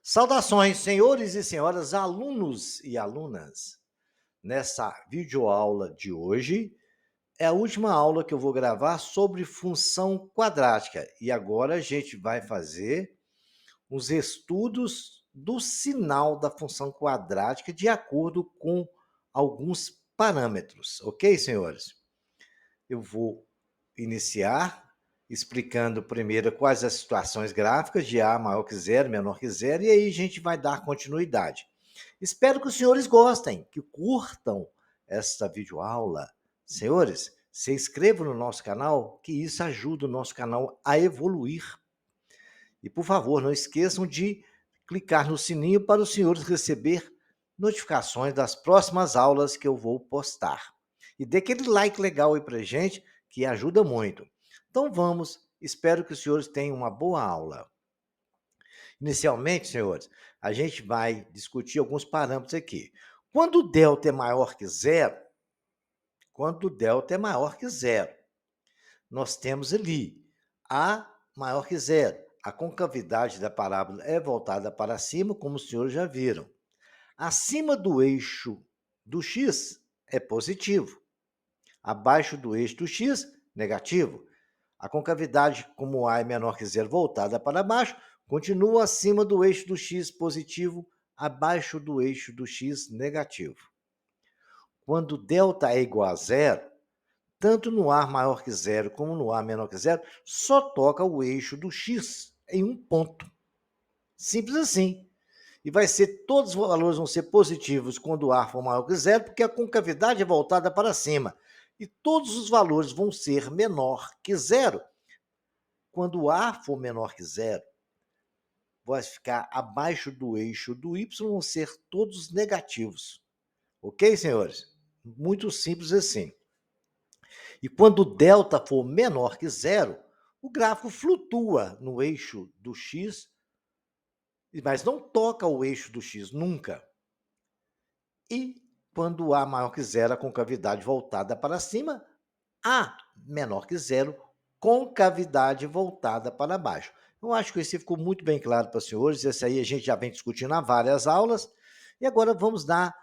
Saudações, senhores e senhoras, alunos e alunas. Nessa videoaula de hoje, é a última aula que eu vou gravar sobre função quadrática. E agora a gente vai fazer os estudos do sinal da função quadrática de acordo com alguns parâmetros, ok, senhores? Eu vou iniciar explicando primeiro quais as situações gráficas de A maior que zero, menor que zero, e aí a gente vai dar continuidade. Espero que os senhores gostem, que curtam esta videoaula. Senhores, se inscrevam no nosso canal, que isso ajuda o nosso canal a evoluir. E, por favor, não esqueçam de clicar no sininho para os senhores receber notificações das próximas aulas que eu vou postar. E dê aquele like legal aí pra gente, que ajuda muito. Então vamos, espero que os senhores tenham uma boa aula. Inicialmente, senhores, a gente vai discutir alguns parâmetros aqui. Quando o delta é maior que zero, nós temos ali A maior que zero. A concavidade da parábola é voltada para cima, como os senhores já viram. Acima do eixo do x é positivo. Abaixo do eixo do x, negativo. A concavidade, como A é menor que zero, voltada para baixo, continua acima do eixo do x positivo, abaixo do eixo do x negativo. Quando delta é igual a zero, tanto no A maior que zero como no A menor que zero, só toca o eixo do x em um ponto. Simples assim. E todos os valores vão ser positivos quando o A for maior que zero, porque a concavidade é voltada para cima. E todos os valores vão ser menor que zero. Quando o A for menor que zero, vai ficar abaixo do eixo do y, vão ser todos negativos. Ok, senhores? Muito simples assim. E quando delta for menor que zero, o gráfico flutua no eixo do x, mas não toca o eixo do x nunca. E quando A maior que zero, a concavidade voltada para cima, A menor que zero, concavidade voltada para baixo. Eu acho que isso ficou muito bem claro para os senhores. Esse aí a gente já vem discutindo há várias aulas. E agora vamos dar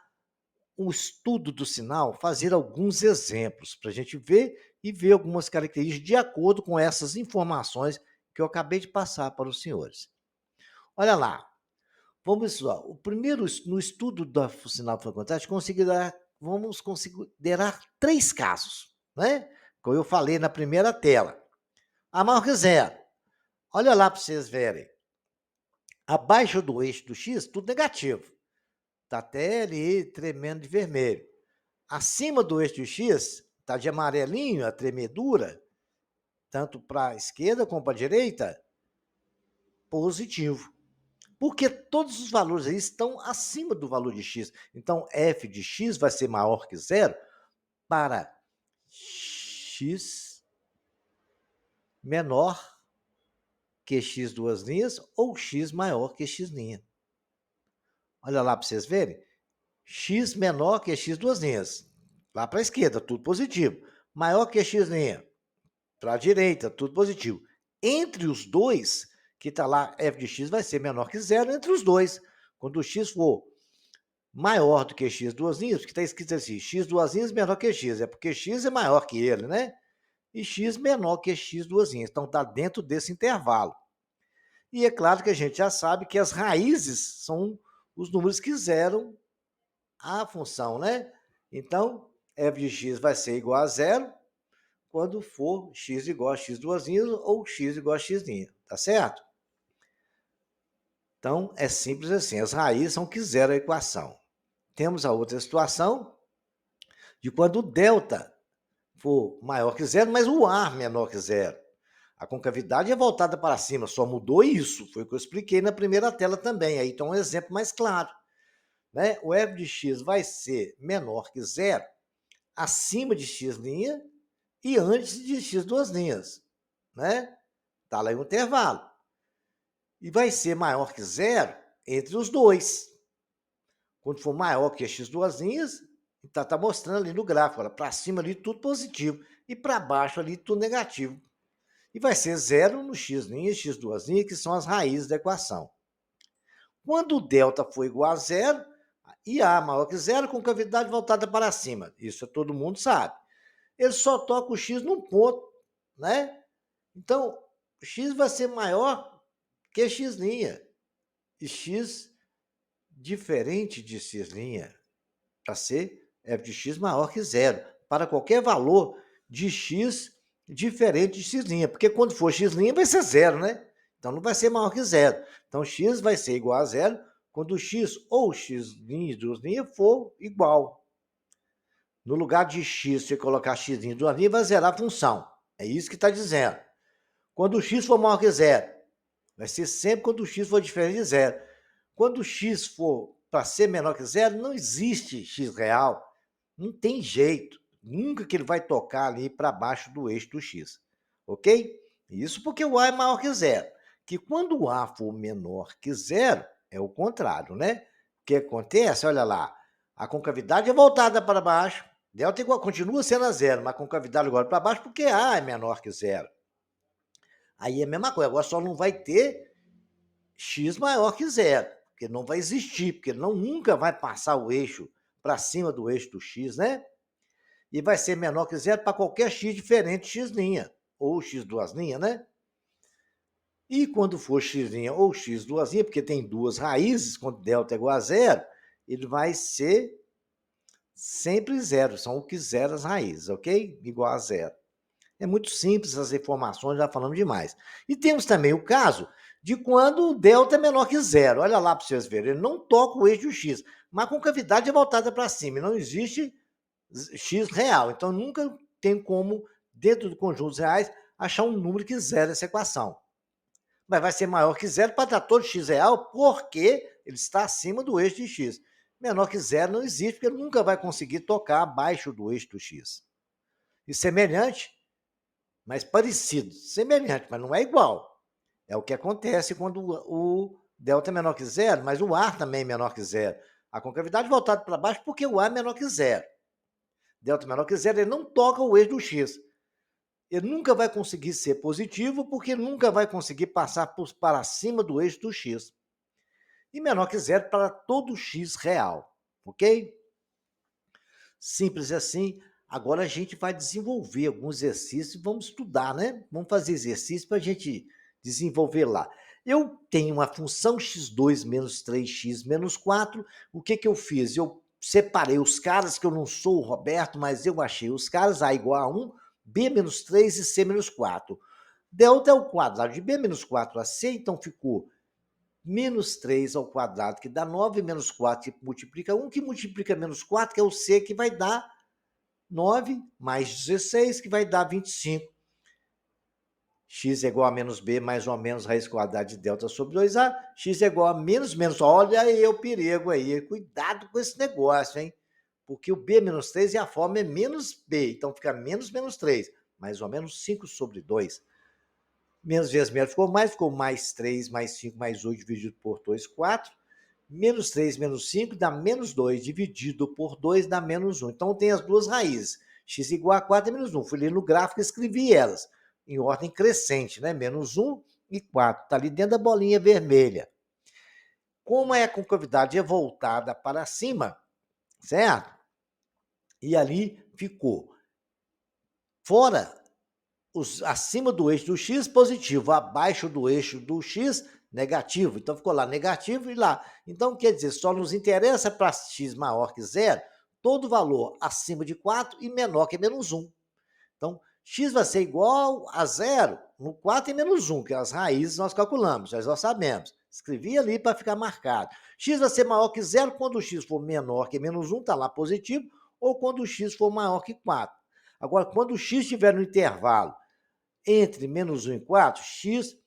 um estudo do sinal, fazer alguns exemplos para a gente ver e ver algumas características de acordo com essas informações que eu acabei de passar para os senhores. Olha lá, vamos lá. O primeiro, no estudo do sinal de quantidade, vamos considerar três casos, né? Como eu falei na primeira tela. A maior que zero. Olha lá para vocês verem. Abaixo do eixo do x, tudo negativo. Está até ali tremendo de vermelho. Acima do eixo do x, está de amarelinho a tremedura, tanto para a esquerda como para a direita, positivo. Porque todos os valores aí estão acima do valor de x. Então, f de x vai ser maior que zero para x menor que x duas linhas ou x maior que x linha. Olha lá para vocês verem. X menor que x duas linhas. Lá para a esquerda, tudo positivo. Maior que x linha. Para a direita, tudo positivo. Entre os dois, que está lá, f de x vai ser menor que zero entre os dois. Quando o x for maior do que x duas linhas, porque está escrito assim, x duas linhas menor que x, é porque x é maior que ele, né? E x menor que x duas linhas. Então, está dentro desse intervalo. E é claro que a gente já sabe que as raízes são os números que zeram a função, né? Então, f de x vai ser igual a zero quando for x igual a x duas linhas ou x igual a x linha, tá certo? Então, é simples assim, as raízes são que zeram a equação. Temos a outra situação de quando o delta for maior que zero, mas o A menor que zero. A concavidade é voltada para cima, só mudou isso, foi o que eu expliquei na primeira tela também. Aí então um exemplo mais claro. Né? O f de x vai ser menor que zero, acima de x' e antes de x duas linhas. Né? Está lá em um intervalo. E vai ser maior que zero entre os dois. Quando for maior que x duas linhas, está mostrando ali no gráfico, para cima ali tudo positivo e para baixo ali tudo negativo. E vai ser zero no x' e x duas linhas, que são as raízes da equação. Quando o delta for igual a zero, e A maior que zero, concavidade voltada para cima. Isso todo mundo sabe. Ele só toca o X num ponto, né? Então, X vai ser maior que X'. E X diferente de X', para ser f de X maior que zero, para qualquer valor de X diferente de X', porque quando for X' vai ser zero, né? Então não vai ser maior que zero. Então X vai ser igual a zero quando o X ou X' de duas linhas for igual. No lugar de X, você colocar X' de duas linhas, vai zerar a função. É isso que está dizendo. Quando o X for maior que zero, vai ser sempre quando o X for diferente de zero. Quando o X for para ser menor que zero, não existe X real. Não tem jeito. Nunca que ele vai tocar ali para baixo do eixo do X. Ok? Isso porque o A é maior que zero. Que quando o A for menor que zero, é o contrário, né? O que acontece? Olha lá. A concavidade é voltada para baixo. Delta igual, continua sendo a zero, mas a concavidade agora para baixo porque A é menor que zero. Aí é a mesma coisa. Agora só não vai ter X maior que zero, porque não vai existir, porque não nunca vai passar o eixo para cima do eixo do X, né? E vai ser menor que zero para qualquer X diferente de X', ou X2', né? E quando for X' ou X2', porque tem duas raízes, quando delta é igual a zero, ele vai ser sempre zero, são o que zero as raízes, ok? Igual a zero. É muito simples as informações, já falamos demais. E temos também o caso de quando o delta é menor que zero. Olha lá para vocês verem, ele não toca o eixo X, mas a concavidade é voltada para cima, não existe X real. Então, nunca tem como, dentro do conjunto dos reais, achar um número que zera essa equação. Mas vai ser maior que zero para dar todo X real, porque ele está acima do eixo de X. Menor que zero não existe, porque ele nunca vai conseguir tocar abaixo do eixo do X. E semelhante, mas parecido. Semelhante, mas não é igual. É o que acontece quando o delta é menor que zero, mas o ar também é menor que zero. A concavidade voltada para baixo porque o ar é menor que zero. Delta menor que zero, ele não toca o eixo do X. Ele nunca vai conseguir ser positivo porque nunca vai conseguir passar para cima do eixo do X. E menor que zero para todo X real, ok? Simples assim. Agora a gente vai desenvolver alguns exercícios, vamos estudar, né? Vamos fazer exercício para a gente desenvolver lá. Eu tenho uma função x2 menos 3x menos 4. O que eu fiz? Eu separei os caras, que eu não sou o Roberto, mas eu achei os caras A igual a 1, B menos 3 e C menos 4. Delta é o quadrado de B menos 4 a C, então ficou menos 3 ao quadrado, que dá 9, menos 4, que multiplica 1, que multiplica menos 4, que é o C, que vai dar 9 mais 16, que vai dar 25. X é igual a menos B mais ou menos raiz quadrada de delta sobre 2A. X é igual a menos menos. Olha aí o perigo aí. Cuidado com esse negócio, hein? Porque o B menos 3 e a forma é menos B. Então fica menos menos 3. Mais ou menos 5 sobre 2. Menos vezes menos ficou mais 3, mais 5, mais 8 dividido por 2, 4. Menos 3 menos 5 dá menos 2, dividido por 2 dá menos 1. Então tem as duas raízes. X igual a 4 é menos 1. Fui ler no gráfico e escrevi elas, em ordem crescente, né? Menos 1 e 4. Está ali dentro da bolinha vermelha. Como é a concavidade é voltada para cima, certo? E ali ficou fora, acima do eixo do X, positivo, abaixo do eixo do X, negativo. Então, ficou lá negativo e lá. Então, quer dizer, só nos interessa para X maior que zero, todo valor acima de 4 e menor que menos 1. Então, X vai ser igual a zero no 4 e menos 1, que as raízes nós calculamos, nós já sabemos. Escrevi ali para ficar marcado. X vai ser maior que zero quando o X for menor que menos 1, está lá positivo, ou quando o X for maior que 4. Agora, quando o X estiver no intervalo entre menos 1 e 4, x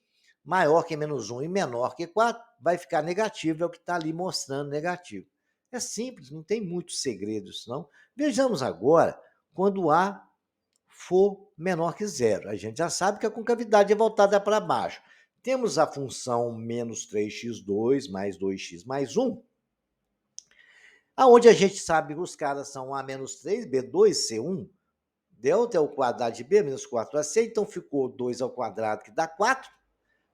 maior que menos 1 e menor que 4, vai ficar negativo, é o que está ali mostrando negativo. É simples, não tem muitos segredos, não. Vejamos agora quando A for menor que zero. A gente já sabe que a concavidade é voltada para baixo. Temos a função menos 3x2 mais 2x mais 1, aonde a gente sabe que os caras são A menos 3, B2, C1, delta é o quadrado de B menos 4AC, então ficou 2 ao quadrado, que dá 4,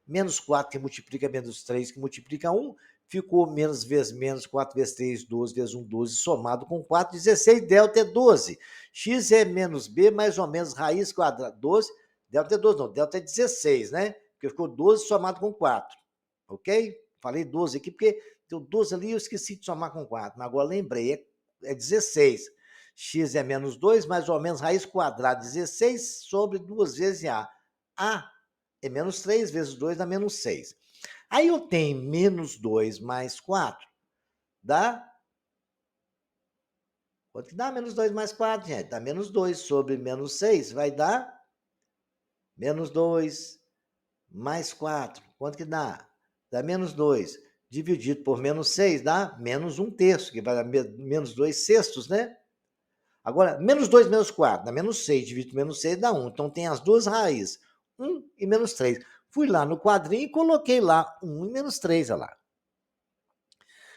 menos 4 que multiplica menos 3 que multiplica 1, ficou menos vezes menos, 4 vezes 3, 12 vezes 1, 12, somado com 4, 16, delta é 12. X é menos B, mais ou menos raiz quadrada, 12, delta é 12, não, delta é 16, né? Porque ficou 12 somado com 4, ok? Falei 12 aqui porque deu 12 ali e eu esqueci de somar com 4, mas agora lembrei, é 16. X é menos 2, mais ou menos raiz quadrada, 16 sobre 2 vezes A. A é menos 3 vezes 2 dá menos 6. Aí eu tenho menos 2 mais 4, dá? Quanto que dá menos 2 mais 4, gente? Dá menos 2 sobre menos 6, vai dar menos 2 mais 4. Quanto que dá? Dá menos 2. Dividido por menos 6 dá menos 1 terço, que vai dar menos 2 sextos, né? Agora, menos 2 menos 4 dá menos 6, dividido por menos 6 dá 1. Então tem as duas raízes, 1 e menos 3. Fui lá no quadrinho e coloquei lá 1 e menos 3, olha lá.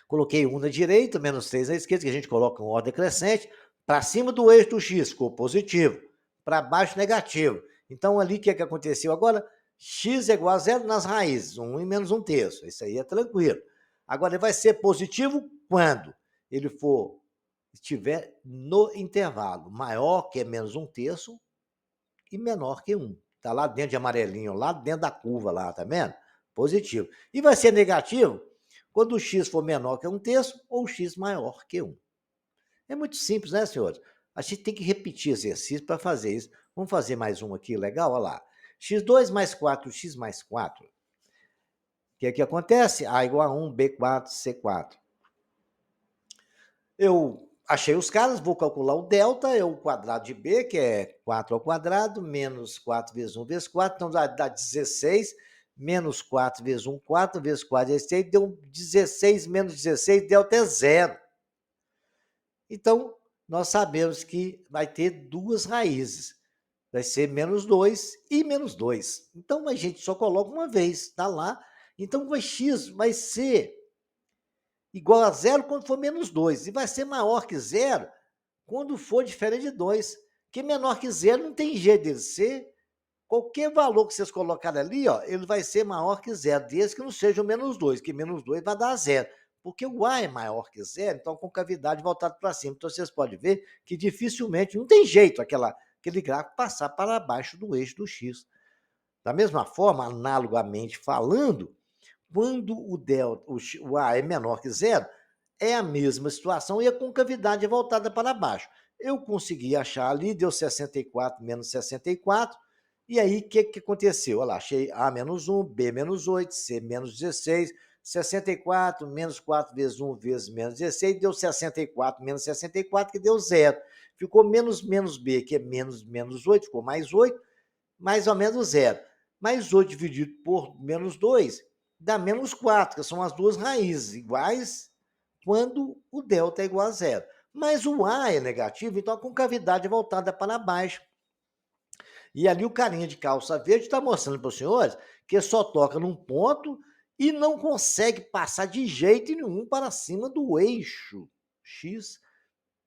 Coloquei 1 na direita, menos 3 na esquerda, que a gente coloca em ordem crescente. Para cima do eixo do x, ficou positivo. Para baixo, negativo. Então, ali, o que aconteceu agora? X é igual a zero nas raízes, 1 e menos 1 terço. Isso aí é tranquilo. Agora, ele vai ser positivo quando ele estiver no intervalo maior que menos 1 terço e menor que 1. Está lá dentro de amarelinho, lá dentro da curva, lá, tá vendo? Positivo. E vai ser negativo quando o x for menor que 1 terço ou o x maior que 1. É muito simples, né, senhores? A gente tem que repetir exercício para fazer isso. Vamos fazer mais um aqui, legal? Olha lá. x2 mais 4, x mais 4. O que acontece? A igual a 1, B4, C4. Eu achei os caras, vou calcular o delta, é o quadrado de B, que é 4 ao quadrado, menos 4 vezes 1 vezes 4, então dá 16, menos 4 vezes 1, 4 vezes 4, 16, deu 16 menos 16, delta é zero. Então, nós sabemos que vai ter duas raízes, vai ser menos 2 e menos 2. Então, a gente só coloca uma vez, está lá. Então, x vai ser igual a zero quando for menos 2, e vai ser maior que zero quando for diferente de 2, que menor que zero não tem jeito dele ser. Qualquer valor que vocês colocarem ali, ó, ele vai ser maior que zero, desde que não seja o menos 2, que menos 2 vai dar zero. Porque o A é maior que zero, então com cavidade voltada para cima. Então vocês podem ver que dificilmente, não tem jeito aquele gráfico passar para baixo do eixo do X. Da mesma forma, analogamente falando, quando o A é menor que zero, é a mesma situação e a concavidade é voltada para baixo. Eu consegui achar ali, deu 64 menos 64, e aí o que aconteceu? Olha lá, achei A menos 1, B menos 8, C menos 16, 64 menos 4 vezes 1 vezes menos 16, deu 64 menos 64, que deu zero. Ficou menos menos B, que é menos menos 8, ficou mais 8, mais ou menos zero. Mais 8 dividido por menos 2 dá menos 4, que são as duas raízes iguais quando o delta é igual a zero. Mas o A é negativo, então a concavidade é voltada para baixo. E ali o carinha de calça verde está mostrando para os senhores que só toca num ponto e não consegue passar de jeito nenhum para cima do eixo X.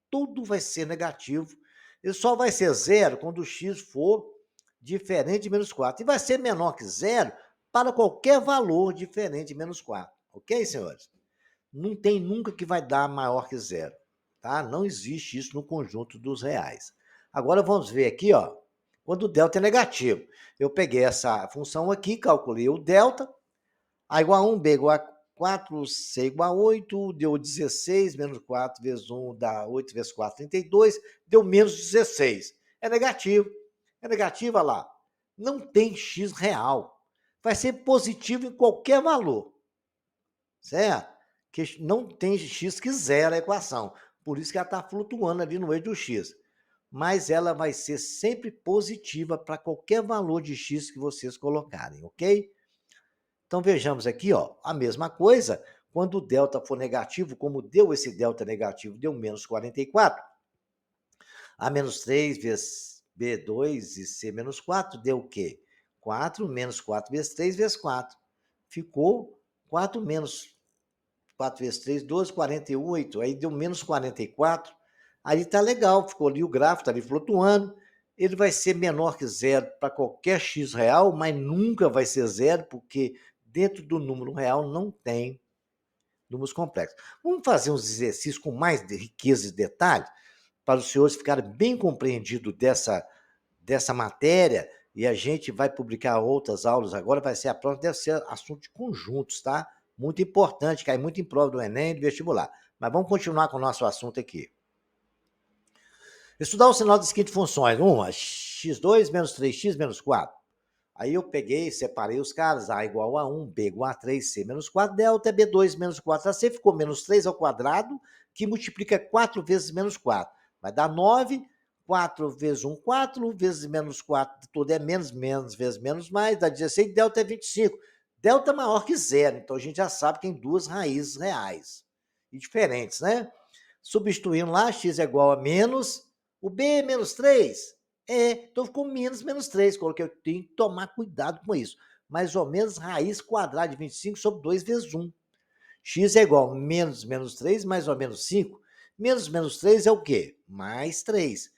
Tudo vai ser negativo. Ele só vai ser zero quando o X for diferente de menos 4. E vai ser menor que zero para qualquer valor diferente de menos 4. Ok, senhores? Não tem nunca que vai dar maior que zero. Tá? Não existe isso no conjunto dos reais. Agora vamos ver aqui, ó, quando o delta é negativo. Eu peguei essa função aqui, calculei o delta, A igual a 1, B igual a 4, C igual a 8, deu 16, menos 4 vezes 1 dá 8 vezes 4, 32, deu menos 16. É negativo. É negativo, olha lá. Não tem x real. Vai ser positivo em qualquer valor. Certo? Que não tem x que zera a equação. Por isso que ela está flutuando ali no eixo do x. Mas ela vai ser sempre positiva para qualquer valor de x que vocês colocarem, ok? Então vejamos aqui, ó, a mesma coisa, quando o delta for negativo, como deu esse delta negativo, deu menos 44, A menos 3 vezes B2 e C menos 4 deu o quê? 4 menos 4 vezes 3 vezes 4. Ficou 4 menos 4 vezes 3, 12, 48. Aí deu menos 44. Aí tá legal, ficou ali o gráfico, tá ali flutuando. ele vai ser menor que zero para qualquer x real, mas nunca vai ser zero, porque dentro do número real não tem números complexos. Vamos fazer uns exercícios com mais riqueza e detalhe, para os senhores ficarem bem compreendidos dessa matéria, e a gente vai publicar outras aulas agora, vai ser a próxima, deve ser assunto de conjuntos, tá? Muito importante, cai muito em prova do Enem e do vestibular. Mas vamos continuar com o nosso assunto aqui. Estudar o sinal das seguintes funções. Uma, x2 menos 3x menos 4. Aí eu peguei, separei os caras, A igual a 1, B igual a 3, C menos 4, delta é B2 menos 4AC, ficou menos 3 ao quadrado, que multiplica 4 vezes menos 4. Vai dar 9, 4 vezes 1, 4, vezes menos 4, tudo é menos, menos vezes menos mais, dá 16, delta é 25. Delta é maior que zero, então a gente já sabe que tem duas raízes reais e diferentes, né? Substituindo lá, x é igual a menos, o B é menos 3. Então ficou menos 3, coloquei, eu tenho que tomar cuidado com isso. Mais ou menos raiz quadrada de 25 sobre 2 vezes 1. X é igual a menos 3, mais ou menos 5. Menos 3 é o quê? Mais 3.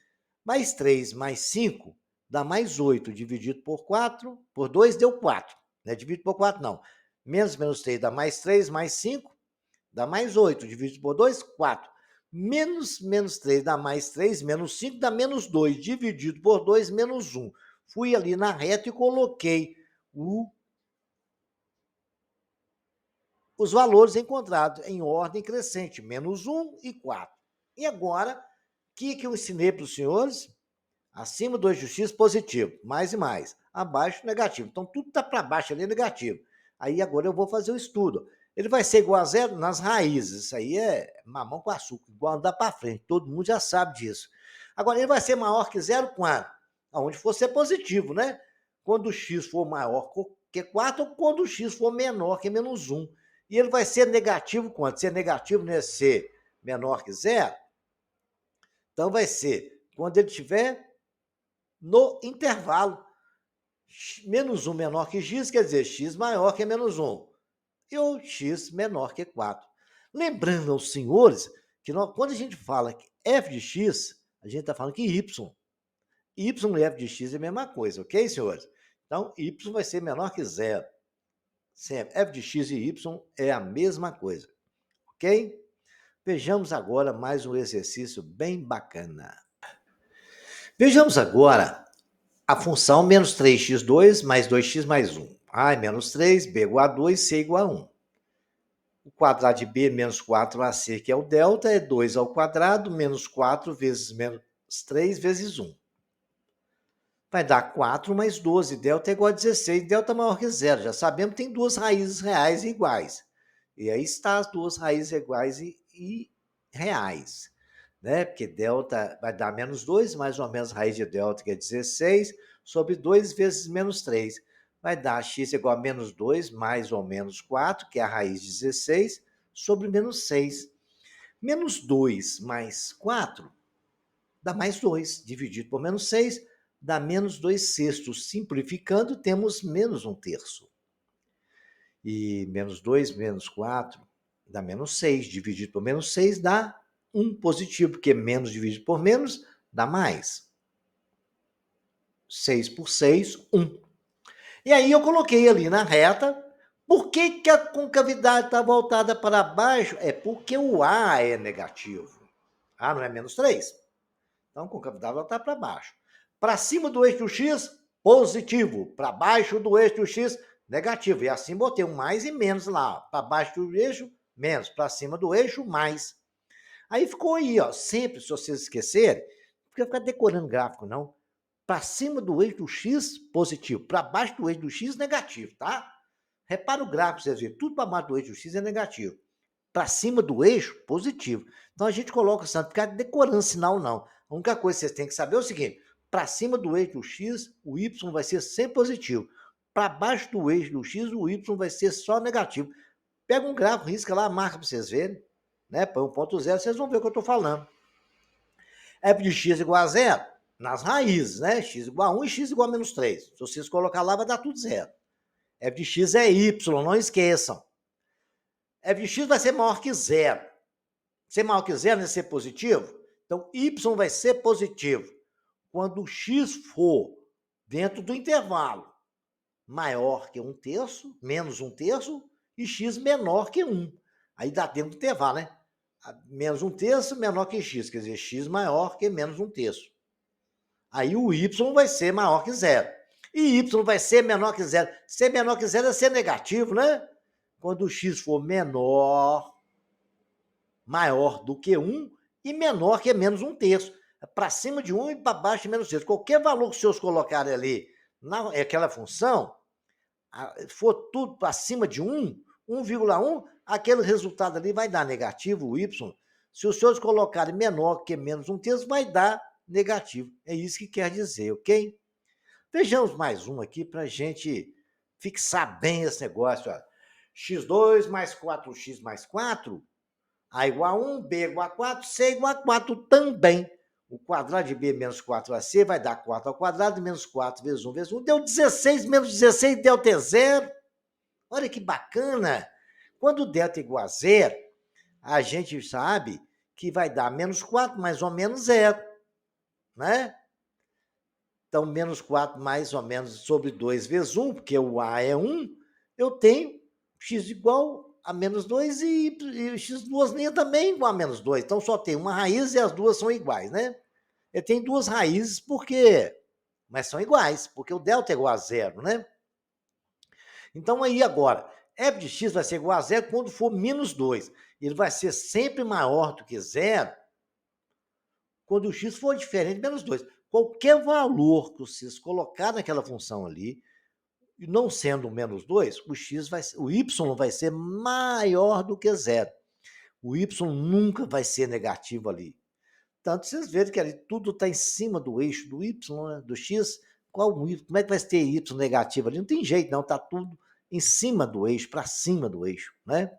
Mais 3 mais 5 dá mais 8, dividido por 4, por 2 deu 4. Não é dividido por 4, não. Menos 3 dá mais 3, mais 5, dá mais 8, dividido por 2, 4. Menos 3 dá mais 3, menos 5 dá menos 2, dividido por 2, menos 1. Fui ali na reta e coloquei os valores encontrados em ordem crescente, menos 1 e 4. E agora, o que eu ensinei para os senhores? Acima do eixo x, positivo, mais e mais. Abaixo, negativo. Então, tudo está para baixo ali, negativo. Aí, agora eu vou fazer o estudo. Ele vai ser igual a zero nas raízes. Isso aí é mamão com açúcar, igual andar para frente. Todo mundo já sabe disso. Agora, ele vai ser maior que zero quando? Aonde for ser positivo, né? Quando o x for maior que 4 ou quando o x for menor que menos 1. E ele vai ser negativo quando? Se é negativo, né? Ser menor que zero. Então, vai ser quando ele tiver no intervalo. Menos 1 menor que x, quer dizer, x maior que menos 1. E o x menor que 4. Lembrando aos senhores que quando a gente fala que f de x, a gente está falando que y. Y e f de x é a mesma coisa, ok, senhores? Então, y vai ser menor que zero. Sempre. F de x e y é a mesma coisa, ok? Vejamos agora mais um exercício bem bacana. Vejamos agora a função menos 3x2 mais 2x mais 1. A é menos 3, b igual a 2, c igual a 1. O quadrado de b menos 4ac, que é o delta, é 2 ao quadrado, menos 4 vezes menos 3 vezes 1. Vai dar 4 mais 12, delta é igual a 16, delta é maior que zero. Já sabemos que tem duas raízes reais e iguais. E aí está as duas raízes iguais e reais. Né? Porque delta vai dar menos 2, mais ou menos raiz de delta, que é 16, sobre 2 vezes menos 3. Vai dar x igual a menos 2, mais ou menos 4, que é a raiz de 16, sobre menos 6. Menos 2 mais 4 dá mais 2, dividido por menos 6, dá menos 2 sextos. Simplificando, temos menos 1 terço. E menos 2 menos 4 dá menos 6, dividido por menos 6 dá 1 positivo, porque menos dividido por menos dá mais. 6 por 6, 1. E aí eu coloquei ali na reta. Por que a concavidade está voltada para baixo? É porque o A é negativo. A não é menos 3. Então, a concavidade volta para baixo. Para cima do eixo x, positivo. Para baixo do eixo x, negativo. E assim botei um mais e menos lá. Para baixo do eixo, menos. Para cima do eixo, mais. Aí ficou aí, ó. Sempre, se vocês esquecerem, não fica ficar decorando gráfico, não. Para cima do eixo x, positivo. Para baixo do eixo x, negativo, tá? Repara o gráfico, vocês verem. Tudo para baixo do eixo x é negativo. Para cima do eixo, positivo. Então, a gente coloca, não ficar decorando sinal, não. A única coisa que vocês têm que saber é o seguinte: para cima do eixo x, o y vai ser sempre positivo. Para baixo do eixo do x, o y vai ser só negativo. Pega um gráfico, risca lá, marca para vocês verem. Né? Põe 1.0, vocês vão ver o que eu estou falando. F de x igual a zero, nas raízes, né? X igual a 1 e x igual a menos 3. Se vocês colocar lá, vai dar tudo zero. F de x é y, não esqueçam. F de x vai ser maior que zero. Ser maior que zero, não é ser positivo? Então, y vai ser positivo. quando o x for dentro do intervalo maior que 1/3, menos 1/3, e x menor que 1. Aí dá dentro do intervalo, né? Menos 1/3 menor que x, quer dizer, x maior que menos 1/3. Aí o y vai ser maior que zero. E y vai ser menor que zero. Ser menor que zero é ser negativo, né? Quando o x for maior do que 1 e menor que menos 1/3. Para cima de 1 e para baixo de menos 1/3. Qualquer valor que os senhores colocarem ali naquela função, for tudo acima de 1, 1,1, aquele resultado ali vai dar negativo, o y. Se os senhores colocarem menor que menos 1/3, vai dar negativo. É isso que quer dizer, ok? Vejamos mais um aqui para a gente fixar bem esse negócio. Ó. x2 mais 4x mais 4, A igual a 1, B igual a 4, C igual a 4 também. O quadrado de B menos 4AC vai dar 4 ao quadrado, menos 4 vezes 1 vezes 1, deu 16, menos 16, delta é zero. Olha que bacana. Quando o delta é igual a zero, a gente sabe que vai dar menos 4 mais ou menos zero, né? Então, menos 4 mais ou menos sobre 2 vezes 1, porque o A é 1, eu tenho x igual a menos 2 e x duas linhas também igual a menos 2. Então, só tem uma raiz e as duas são iguais, né? Eu tenho duas raízes mas são iguais, porque o delta é igual a zero, né? Então, aí agora, f de x vai ser igual a zero quando for menos 2. Ele vai ser sempre maior do que zero quando o x for diferente de menos 2. Qualquer valor que vocês colocar naquela função ali, e não sendo menos 2, o y vai ser maior do que zero. O y nunca vai ser negativo ali. Tanto vocês verem que ali tudo está em cima do eixo do y, né, do x. Como é que vai ter y negativo ali? Não tem jeito, não. Está tudo em cima do eixo, para cima do eixo, né?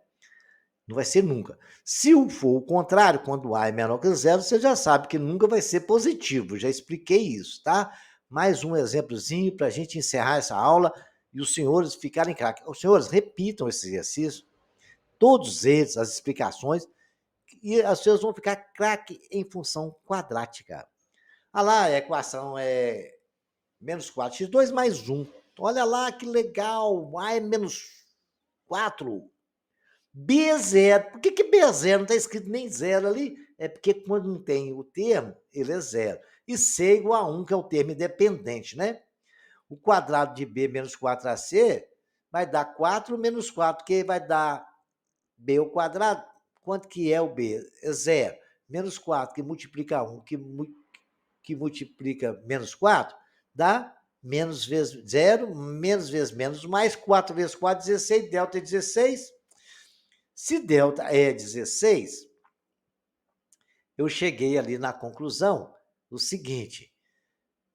Não vai ser nunca. Se for o contrário, quando A é menor que zero, você já sabe que nunca vai ser positivo. Já expliquei isso, tá? Mais um exemplozinho para a gente encerrar essa aula e os senhores ficarem craques. Os senhores repitam esse exercício, todos eles, as explicações, e os senhores vão ficar craque em função quadrática. Olha lá, a equação é menos 4x2 mais 1. Olha lá que legal, A é menos 4. B é zero. Por que B é zero? Não está escrito nem zero ali. É porque quando não tem o termo, ele é zero. E C é igual a 1, que é o termo independente, né? O quadrado de B menos 4AC vai dar 4 menos 4, que vai dar B ao quadrado. Quanto que é o B? É zero. Menos 4, que multiplica 1, que multiplica menos 4, dá menos vezes zero, menos vezes menos, mais 4 vezes 4, 16, delta é 16. Se delta é 16, eu cheguei ali na conclusão do seguinte: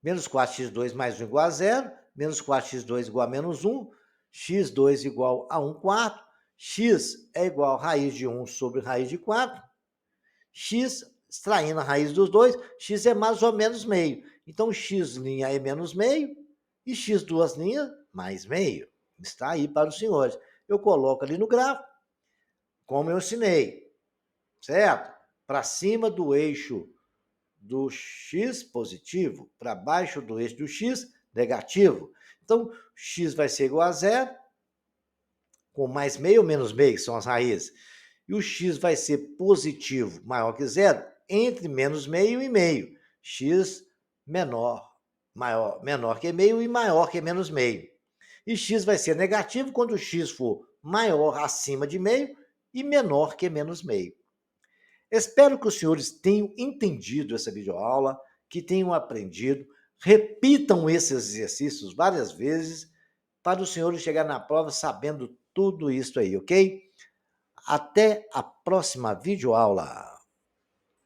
menos 4x2 mais 1 igual a zero, menos 4x2 igual a menos 1, x2 igual a 1 quarto, x é igual a raiz de 1 sobre raiz de 4, x, extraindo a raiz dos dois, x é mais ou menos meio. Então, x' é menos meio e x duas linhas mais meio. Está aí para os senhores. Eu coloco ali no gráfico, como eu ensinei, certo? Para cima do eixo do x positivo, para baixo do eixo do x negativo. Então, x vai ser igual a zero, com mais meio ou menos meio, que são as raízes. E o x vai ser positivo, maior que zero, entre menos meio e meio. X menor que meio e maior que menos meio. E x vai ser negativo quando o x for maior acima de meio e menor que menos meio. Espero que os senhores tenham entendido essa videoaula, que tenham aprendido. Repitam esses exercícios várias vezes para os senhores chegar na prova sabendo tudo isso aí, ok? Até a próxima videoaula.